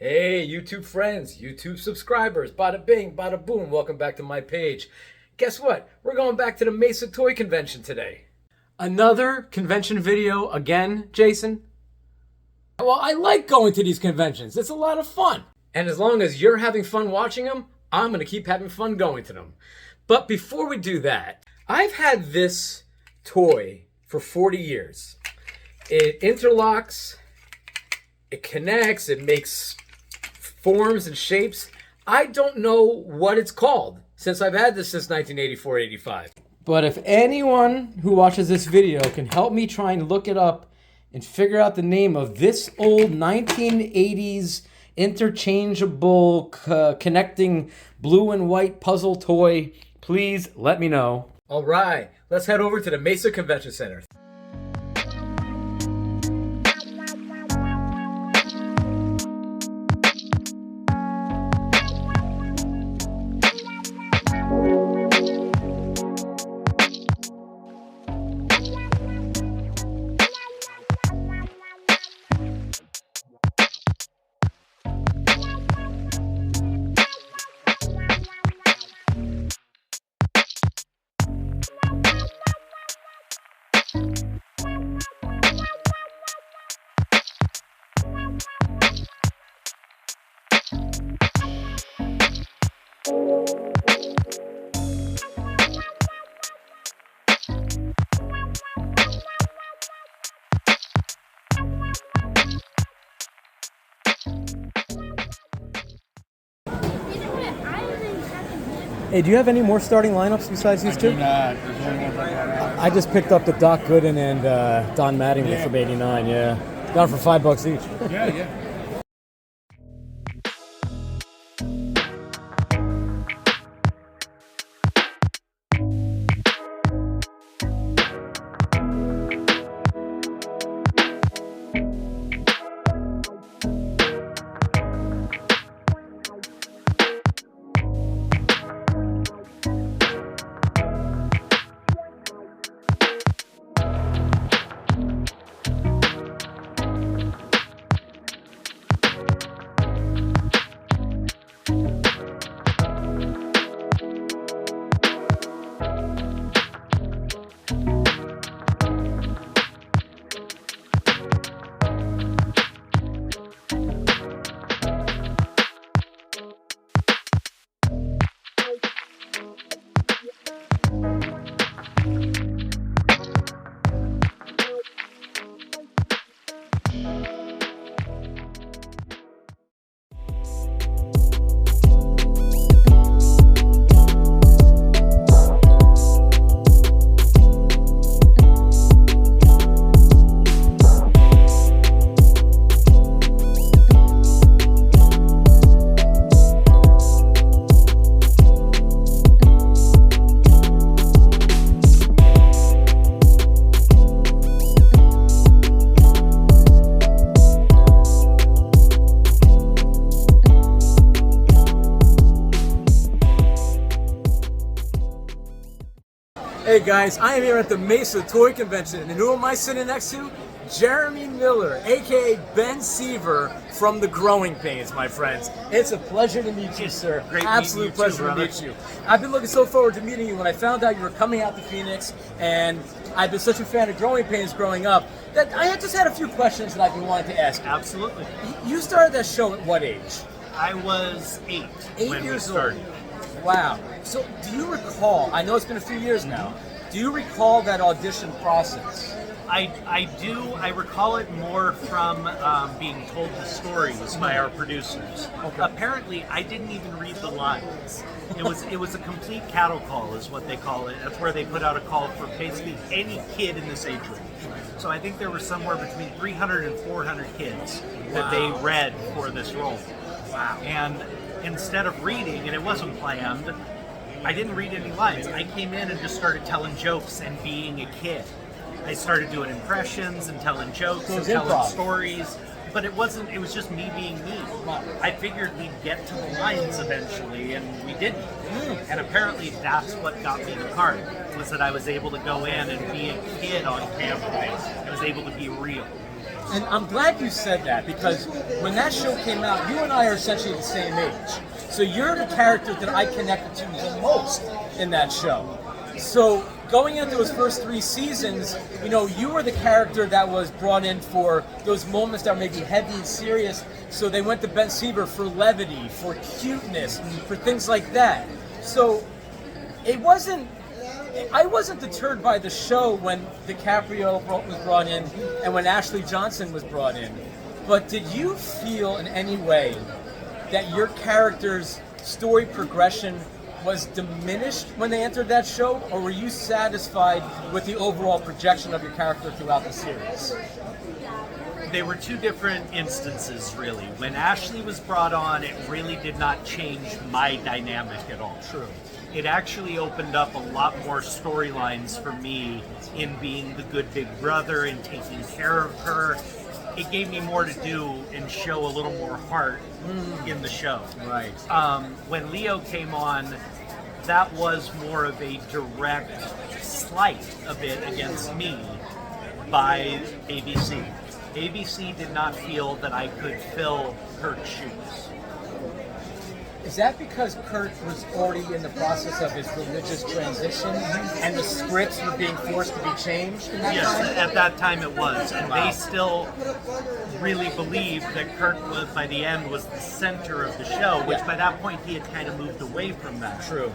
Hey, YouTube friends, YouTube subscribers, bada bing, bada boom, welcome back to my page. Guess what? We're going back to the Mesa Toy Convention today. Another convention video again, Jason? Well, I like going to these conventions. It's a lot of fun. And as long as you're having fun watching them, I'm going to keep having fun going to them. But before we do that, I've had this toy for 40 years. It interlocks, it connects, it makes forms and shapes. I don't know what it's called since I've had this since 1984-85. But if anyone who watches this video can help me try and look it up and figure out the name of this old 1980s interchangeable connecting blue and white puzzle toy, please let me know. All right, let's head over to the Mesa Convention Center. Hey, do you have any more starting lineups besides these two? I do not. There's only one right now. I just picked up the Doc Gooden and Don Mattingly from '89. Yeah, got them for $5 each. Yeah. Hey guys, I am here at the Mesa Toy Convention, and who am I sitting next to? Jeremy Miller, aka Ben Seaver from The Growing Pains, my friends. It's a pleasure to meet you, sir. Great Absolute pleasure to meet you. I've been looking so forward to meeting you. When I found out you were coming out to Phoenix, and I've been such a fan of Growing Pains growing up, that I just had a few questions that I've been wanting to ask you. Absolutely. You started that show at what age? I was 8 when we years started. old. Wow. So do you recall, I know it's been a few years now, do you recall that audition process? I do. I recall it more from being told the stories by our producers. Okay. Apparently, I didn't even read the lines. It was a complete cattle call, is what they call it. That's where they put out a call for basically any kid in this age range. So I think there were somewhere between 300 and 400 kids that they read for this role. Wow. And instead of reading, and it wasn't planned, I didn't read any lines. I came in and just started telling jokes and being a kid. I started doing impressions and telling jokes and telling improv. stories. But it wasn't, it was just me being me. I figured we'd get to the lines eventually, and we didn't. And apparently that's what got me the part, was that I was able to go in and be a kid on camera. I was able to be real. And I'm glad you said that, because when that show came out, you and I are essentially the same age. So you're the character that I connected to the most in that show. So going into those first 3 seasons, you know, you were the character that was brought in for those moments that were maybe heavy and serious. So they went to Ben Sieber for levity, for cuteness, for things like that. So I wasn't deterred by the show when DiCaprio was brought in and when Ashley Johnson was brought in. But did you feel in any way that your character's story progression was diminished when they entered that show, or were you satisfied with the overall projection of your character throughout the series? They were 2 different instances, really. When Ashley was brought on, it really did not change my dynamic at all. True. It actually opened up a lot more storylines for me in being the good big brother and taking care of her. It gave me more to do and show a little more heart in the show. Right. When Leo came on, that was more of a direct slight a bit against me by ABC. ABC did not feel that I could fill Kurt's shoes. Is that because Kurt was already in the process of his religious transition and the scripts were being forced to be changed in that Yes, time? at that time it was. And they still really believed that Kurt was, by the end, was the center of the show, which by that point he had kind of moved away from that. True.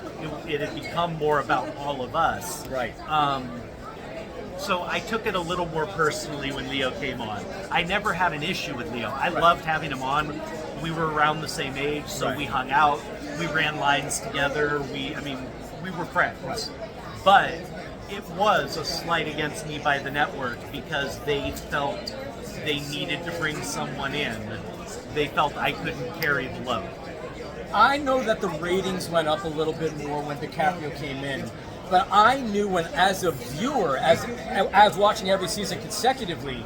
It had become more about all of us. Right. So I took it a little more personally when Leo came on. I never had an issue with Leo. I loved having him on. We were around the same age, so we hung out. We ran lines together. We were friends. Right. But it was a slight against me by the network because they felt they needed to bring someone in. They felt I couldn't carry the load. I know that the ratings went up a little bit more when DiCaprio came in, but I knew when, as a viewer, as I was watching every season consecutively,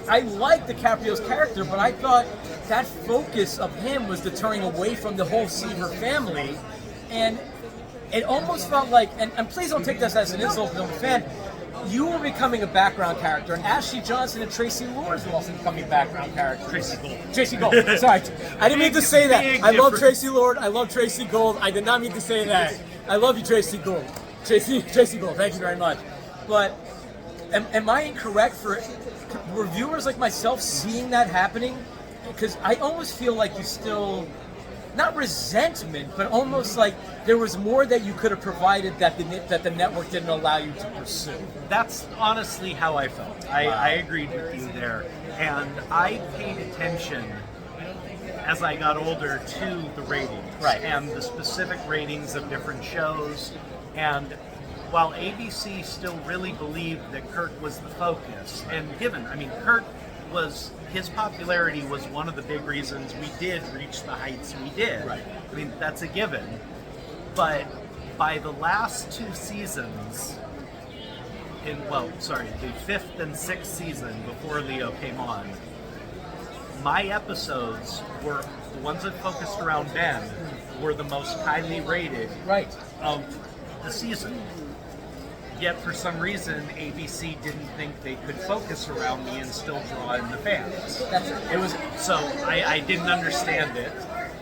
I liked DiCaprio's character, but I thought that focus of him was deterring away from the whole Seaver family, and it almost felt like, and please don't take this as an insult because I'm a fan, you were becoming a background character, and Ashley Johnson and Tracy Lords were also becoming background characters. Tracy Gold. Sorry, I didn't mean to say that. I love Tracy Lord. I love Tracy Gold. I did not mean to say that. I love you, Tracy Gold. Tracy Gold. Thank you very much. But am I incorrect for reviewers like myself seeing that happening? Because I almost feel like you still, not resentment, but almost like there was more that you could have provided that the network didn't allow you to pursue. That's honestly how I felt. I agreed with you there. And I paid attention as I got older to the ratings and the specific ratings of different shows. And while ABC still really believed that Kurt was the focus, and Kurt was, his popularity was one of the big reasons we did reach the heights we did. Right. I mean, that's a given. But by the last 2 seasons, the 5th and 6th season before Leo came on, my episodes were, the ones that focused around Ben, were the most highly rated of the season. Yet for some reason, ABC didn't think they could focus around me and still draw in the fans. I didn't understand it,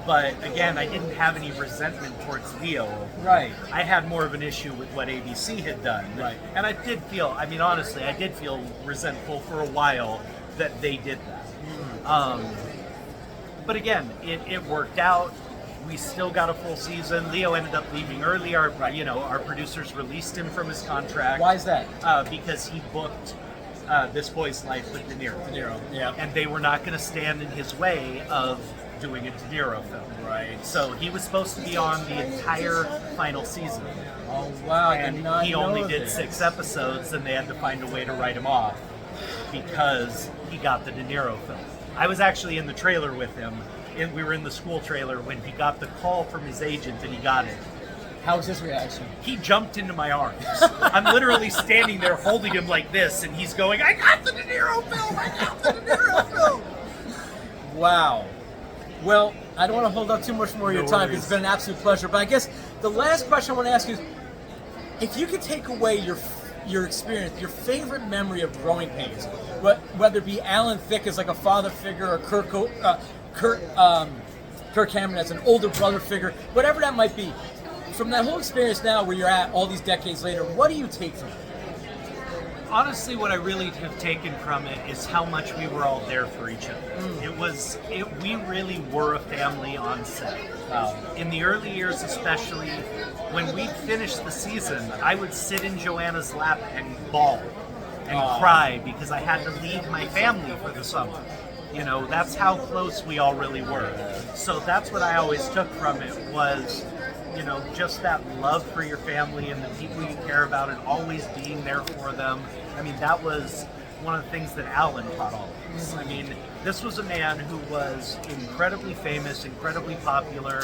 but again, I didn't have any resentment towards Leo. Right. I had more of an issue with what ABC had done. Right. And I did feel, honestly, I did feel resentful for a while that they did that. But again, it worked out. We still got a full season. Leo ended up leaving early. Our producers released him from his contract. Why is that? Because he booked This Boy's Life with De Niro. Yeah. And they were not going to stand in his way of doing a De Niro film. Right. So he was supposed to be on the entire final season. Oh wow! And he only did 6 episodes, and they had to find a way to write him off because he got the De Niro film. I was actually in the trailer with him. And we were in the school trailer when he got the call from his agent and he got it. How was his reaction? He jumped into my arms. I'm literally standing there holding him like this, and he's going, "I got the De Niro film! I got the De Niro film!" Wow. Well, I don't want to hold up too much more of your time. It's been an absolute pleasure. But I guess the last question I want to ask you is, if you could take away your experience, your favorite memory of growing pains, whether it be Alan Thicke as like a father figure or Kirk Cameron as an older brother figure, whatever that might be. From that whole experience now where you're at all these decades later, what do you take from it? Honestly, what I really have taken from it is how much we were all there for each other. We really were a family on set. In the early years especially, when we finished the season, I would sit in Joanna's lap and bawl and cry because I had to leave my family for the summer. You know, that's how close we all really were. So that's what I always took from it was, you know, just that love for your family and the people you care about and always being there for them. I mean, that was one of the things that Alan taught all of us. I mean, this was a man who was incredibly famous, incredibly popular.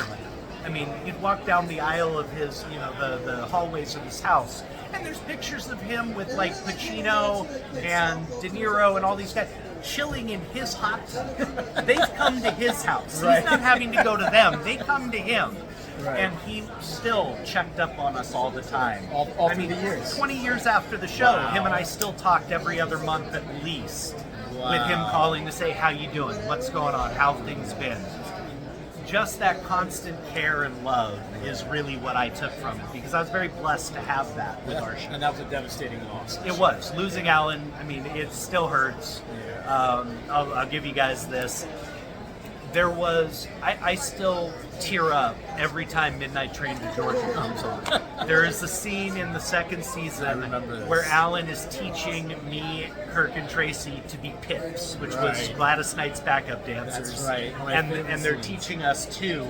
I mean, you'd walk down the aisle of his, you know, the hallways of his house, and there's pictures of him with like Pacino and De Niro and all these guys chilling in his hot tub. They've come to his house. Right. He's not having to go to them. They come to him. Right. And he still checked up on us all the time. All through the years. 20 years after the show, him and I still talked every other month at least. With him calling to say, how you doing? What's going on? How have things been? Just that constant care and love is really what I took from it, because I was very blessed to have that with our show. And that was a devastating loss. It was. Losing Alan, I mean, it still hurts. Yeah. I'll give you guys this. There was, I still tear up every time Midnight Train to Georgia comes on. There is a scene in the second season where Alan is teaching me, Kirk, and Tracy to be pips, which was Gladys Knight's backup dancers. That's right. And they're teaching us to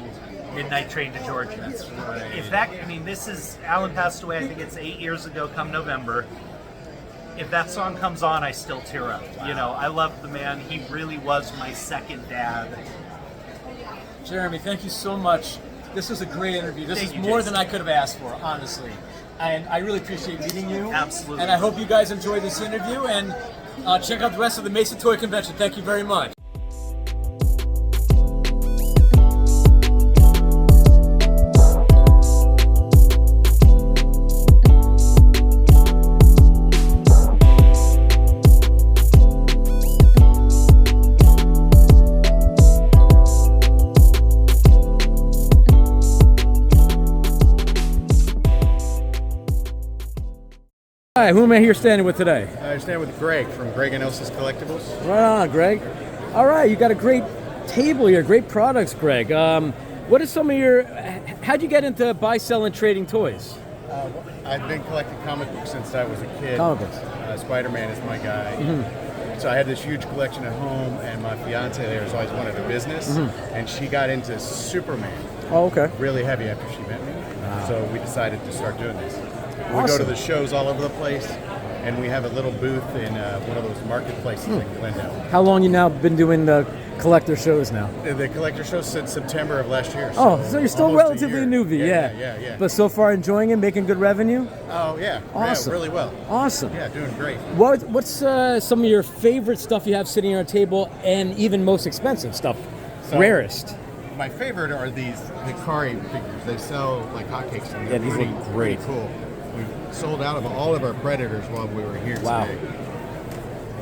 Midnight Train to Georgia. That's right. If that, I mean, this is, Alan passed away, I think it's 8 years ago come November. If that song comes on, I still tear up. Wow. You know, I love the man. He really was my second dad. Jeremy, thank you so much. This was a great interview. This is more Jason. than I could have asked for, honestly. And I really appreciate meeting you. Absolutely. And I hope you guys enjoyed this interview. And check out the rest of the Mesa Toy Convention. Thank you very much. Hi, who am I here standing with today? I stand with Greg from Greg and Elsa's Collectibles. Right on, Greg. All right, you got a great table here, great products, Greg. What is some of your? How'd you get into buy, sell, and trading toys? I've been collecting comic books since I was a kid. Comic books. Spider-Man is my guy. So I had this huge collection at home, and my fiance there has always wanted a business, and she got into Superman Oh, okay. really heavy after she met me. So we decided to start doing this. We go to Awesome. the shows all over the place, and we have a little booth in one of those marketplaces in Glendale. How long you now been doing the collector shows now? The collector show since September of last year. Oh, so you're still almost a relatively year. newbie, yeah. Yeah. But so far enjoying it, making good revenue? Oh, yeah. Awesome. Yeah, really well. Awesome. Yeah, doing great. What's some of your favorite stuff you have sitting on a table, and even most expensive stuff? So- Rarest? My favorite are these Hikari figures. They sell like hotcakes. And Yeah, they're these pretty, look great. Pretty cool. We sold out of all of our Predators while we were here Wow. today.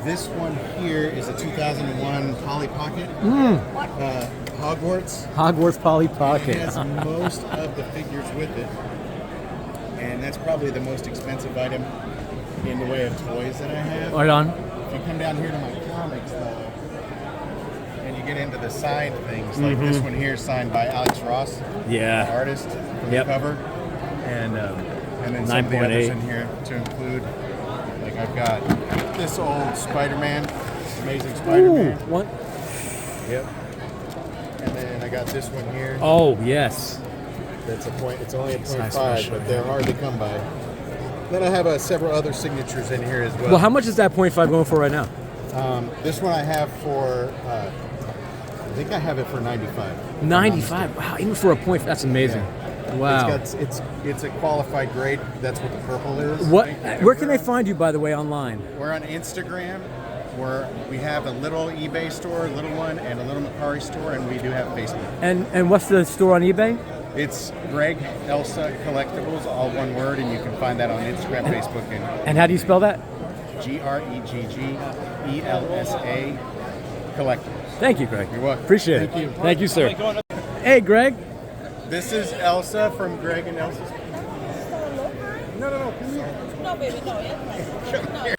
This one here is a 2001 Polly Pocket. Hogwarts. Hogwarts Polly It Pocket. has most of the figures with it. And that's probably the most expensive item in the way of toys that I have. Right on. If you come down here to my comics, though, and you get into the signed things, like this one here is signed by Alex Ross, Yeah. artist, for the Yep. cover, and then some of the 9.8. others in here to include. Like I've got this old Spider-Man, Amazing Ooh, Spider-Man. what? Yep. And then I got this one here. Oh, yes. That's a point. It's only a It's nice 0.5, special, but they're hard to come by. Then I have several other signatures in here as well. Well, how much is that .5 going for right now? This one I have for. I think I have it for 95. 95. Wow, even for a point, that's amazing. Wow. It's a qualified grade. That's what the purple is. What? Where can they find you, by the way, online? We're on Instagram. We have a little eBay store, a little one, and a little Macari store, and we do have Facebook. And what's the store on eBay? It's Greg Elsa Collectibles, all one word, and you can find that on Instagram, Facebook, And how do you spell that? GregGelsa Collectibles. Thank you, Greg. You're welcome. Appreciate it. Thank you. Thank you, sir. Hey, Greg. This is Elsa from Greg and Elsa's. No, come here. No, baby, no. Yeah.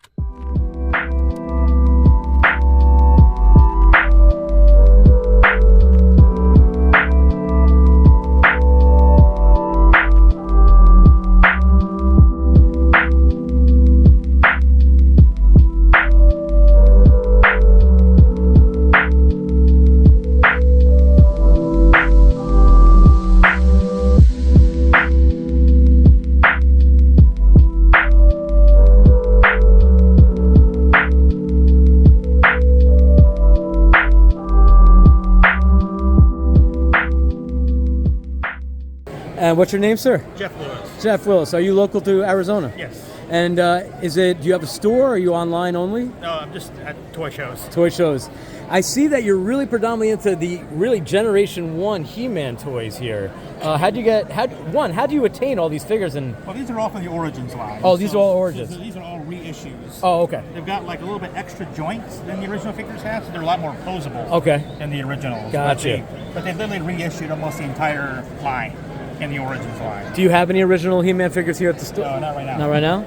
And what's your name, sir? Jeff Lewis. Jeff Willis. Are you local to Arizona? Yes. And do you have a store, or are you online only? No, I'm just at toy shows. Toy shows. I see that you're really predominantly into the really Generation 1 He-Man toys here. How do you attain all these figures? And Well, these are all from the Origins line. Oh, these are all Origins. So these are all reissues. Oh, okay. They've got like a little bit extra joints than the original figures have, so they're a lot more posable Okay. than the originals. Gotcha. But they literally reissued almost the entire line in the Origins line. Do you have any original He-Man figures here at the store? No, not right now. Not right now?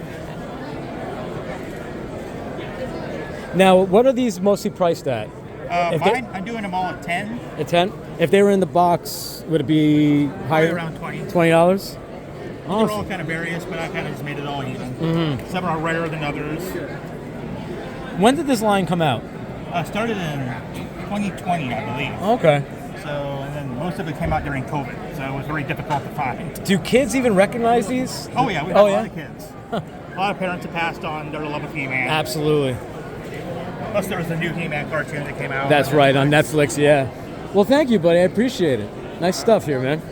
Now, what are these mostly priced at? If they- Mine, I'm doing them all at 10. At 10? If they were in the box, would it be higher? Right around 20. $20? They're all Awesome. kind of various, but I kind of just made it all even. Mm-hmm. Some are rarer than others. When did this line come out? Started in 2020, I believe. Okay. So, and then most of it came out during COVID, so it was very difficult to find. Do kids even recognize these? Oh yeah, we have a lot of kids. A lot of parents have passed on their love of He-Man. Absolutely. Plus there was a new He-Man cartoon that came out. That's right, on Netflix, yeah. Well, thank you, buddy. I appreciate it. Nice stuff here, man.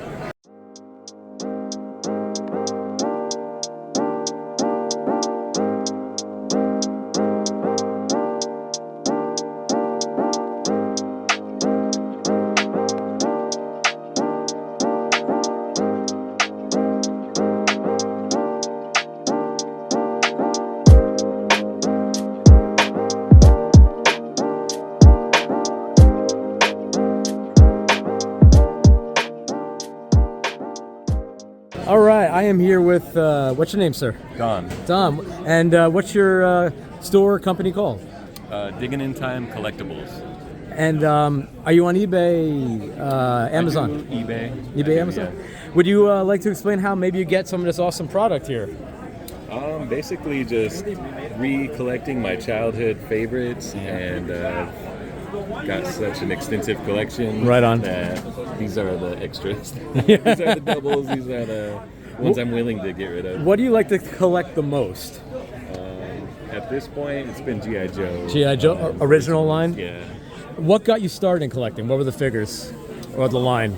All right, I am here with, what's your name, sir? Don. Dom. And what's your store company called? Digging in Time Collectibles. And are you on eBay, Amazon? I do eBay. eBay, I do, Amazon? Would you like to explain how maybe you get some of this awesome product here? Basically just recollecting my childhood favorites, and got such an extensive collection. Right on. That these are the extras. These are the doubles. These are the ones I'm willing to get rid of. What do you like to collect the most? At this point, it's been G.I. Joe. G.I. Joe, original line? Yeah. What got you started in collecting? What were the figures? Or the line?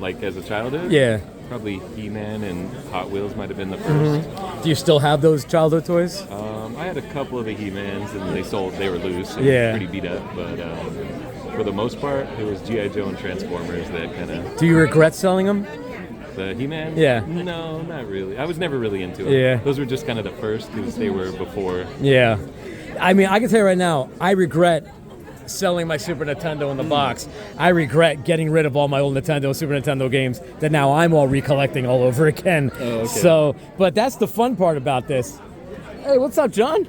Like as a childhood? Yeah. Probably He-Man and Hot Wheels might have been the first. Do you still have those childhood toys? I had a couple of the He-Mans, and they were loose and Yeah. pretty beat up. But for the most part, it was G.I. Joe and Transformers that kind of. Do you regret selling them? The He-Man? Yeah. No, not really. I was never really into it. Yeah. Those were just kind of the first because they were before. Yeah. I mean, I can tell you right now, I regret selling my Super Nintendo in the box. I regret getting rid of all my old Nintendo, Super Nintendo games that now I'm all recollecting all over again. Oh, okay. So, but that's the fun part about this. Hey, what's up, John?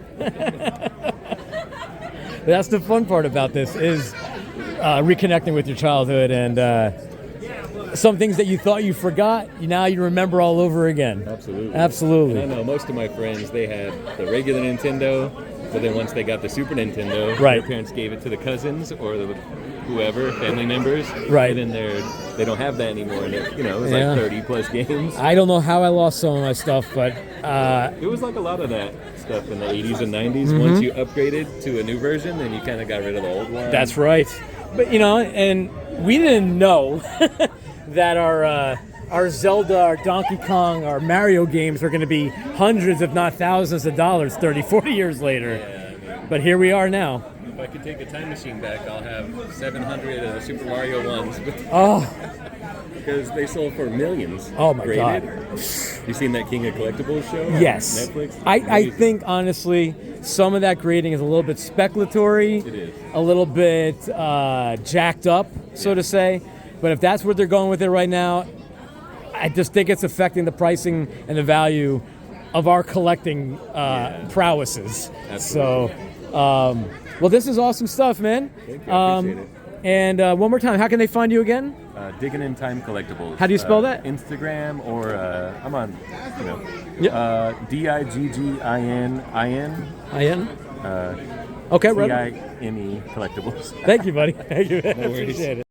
That's the fun part about this is reconnecting with your childhood and some things that you thought you forgot, now you remember all over again. Absolutely. Absolutely. And I know most of my friends, they had the regular Nintendo, but then once they got the Super Nintendo, Right. their parents gave it to the cousins or whoever, family members. Right. And then they don't have that anymore. And it was Yeah. like 30 plus games. I don't know how I lost some of my stuff, but It was like a lot of that stuff in the 80s and 90s. Once you upgraded to a new version, then you kind of got rid of the old one. that's right. But and we didn't know that our Zelda, our Donkey Kong, our Mario games are going to be hundreds, if not thousands of dollars 30, 40 years later. But here we are now. If I could take a time machine back, I'll have 700 Super Mario ones. Oh, because they sold for millions. Oh my graded. God. You seen that King of Collectibles show? Yes. On Netflix? I Amazing. think, honestly, some of that grading is a little bit speculatory. It is. A little bit jacked up, so to say. But if that's where they're going with it right now, I just think it's affecting the pricing and the value of our collecting prowesses. Absolutely. So, well, this is awesome stuff, man. Thank you. I appreciate it. And one more time, how can they find you again? Digging in Time Collectibles. How do you spell that? Instagram or I'm on, DIGGININ. IN? Okay, right. CINE Collectibles. Thank you, buddy. Thank you. No worries. Appreciate it.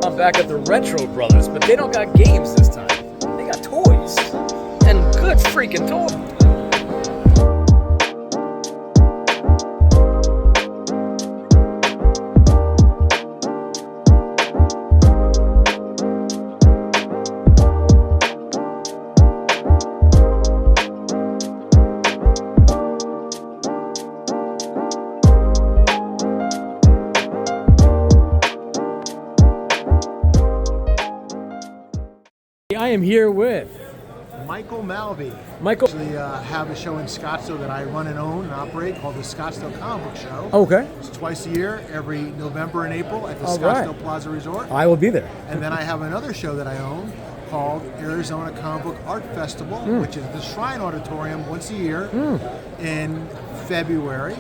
I'm back at the Retro Brothers, but they don't got games this time. They got toys. And good freaking toys. I am here with Michael Malby. Michael. Actually, have a show in Scottsdale that I run and own and operate called the Scottsdale Comic Book Show. Okay. It's twice a year, every November and April at the All Scottsdale right. Plaza Resort. I will be there. And then I have another show that I own called Arizona Comic Book Art Festival, which is the Shrine Auditorium once a year in February.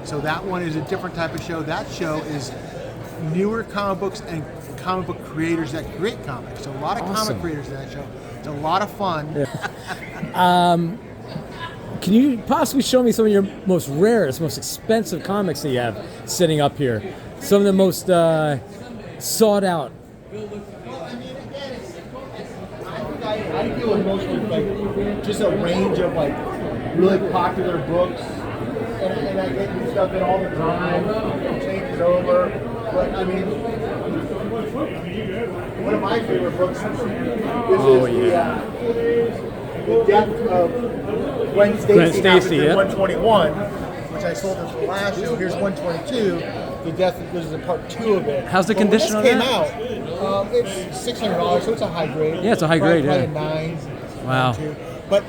So that one is a different type of show. That show is newer comic books and comic book creators that create comics. So a lot of Awesome. comic creators in that show. It's a lot of fun. Can you possibly show me some of your most rarest, most expensive comics that you have sitting up here? Some of the most sought out. I deal with mostly like just a range of like really popular books, and I get new stuff in all the time, change it over. But I mean, one of my favorite books is the Death of Gwen Stacy. Stacy, yeah. 121, which I sold this last show. Here's 122. The Death. This is a part 2 of it. How's the But when condition on this came that? out, it's $600, so it's a high grade. Yeah, it's a high grade, Probably yeah. a 9. Wow. But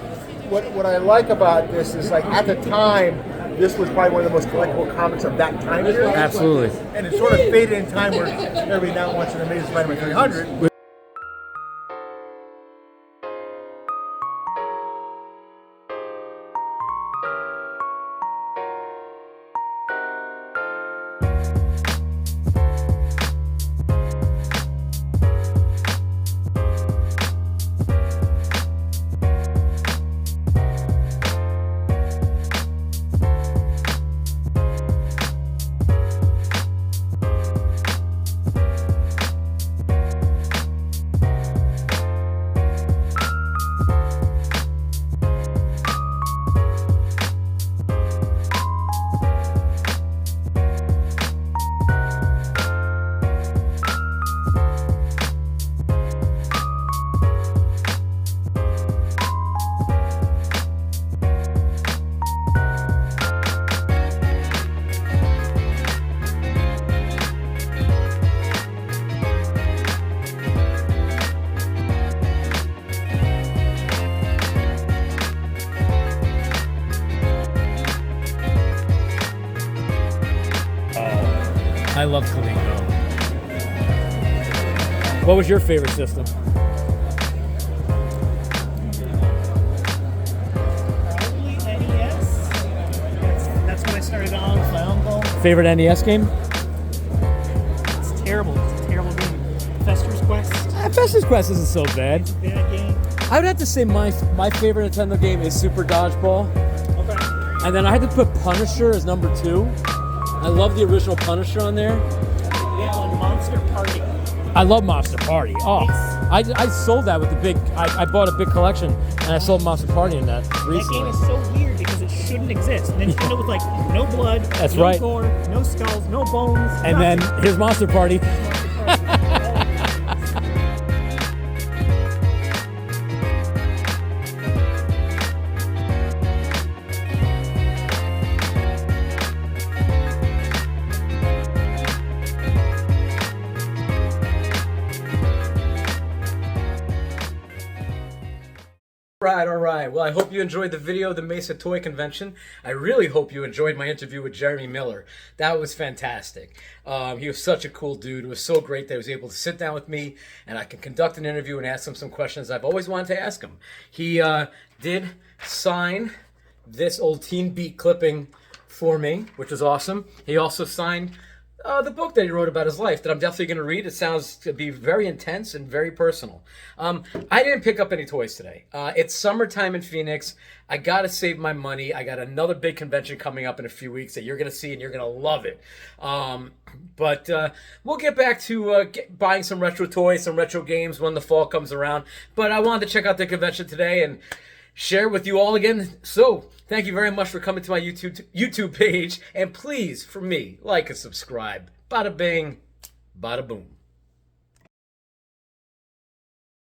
what I like about this is, like, at the time, this was probably one of the most collectible comics of that time period. Absolutely. And it sort of faded in time where everybody now wants an Amazing Spider-Man 300. I love Kalingo. What was your favorite system? Probably NES. That's when I started on with my uncle. Favorite NES game? It's terrible. It's a terrible game. Fester's Quest. Festus Quest isn't so bad. Bad game. I would have to say my favorite Nintendo game is Super Dodgeball. Okay. And then I had to put Punisher as number 2. I love the original Punisher on there. We have one Monster Party. I love Monster Party. Oh, I sold that with the big. I bought a big collection and I sold Monster Party in that That game recently. is so weird because it shouldn't exist. Nintendo was like, no blood, That's no right. gore, no skulls, no bones. And then nothing. here's Monster Party. All right. Well, I hope you enjoyed the video of the Mesa Toy Convention. I really hope you enjoyed my interview with Jeremy Miller. That was fantastic. He was such a cool dude. It was so great that he was able to sit down with me and I can conduct an interview and ask him some questions I've always wanted to ask him. He did sign this old Teen Beat clipping for me, which was awesome. He also signed the book that he wrote about his life that I'm definitely going to read. It sounds to be very intense and very personal. I didn't pick up any toys today. It's summertime in Phoenix. I got to save my money. I got another big convention coming up in a few weeks that you're going to see and you're going to love it. But we'll get back to buying some retro toys, some retro games when the fall comes around. But I wanted to check out the convention today and share with you all again. So thank you very much for coming to my YouTube page. And please, for me, like and subscribe. Bada bing, bada boom.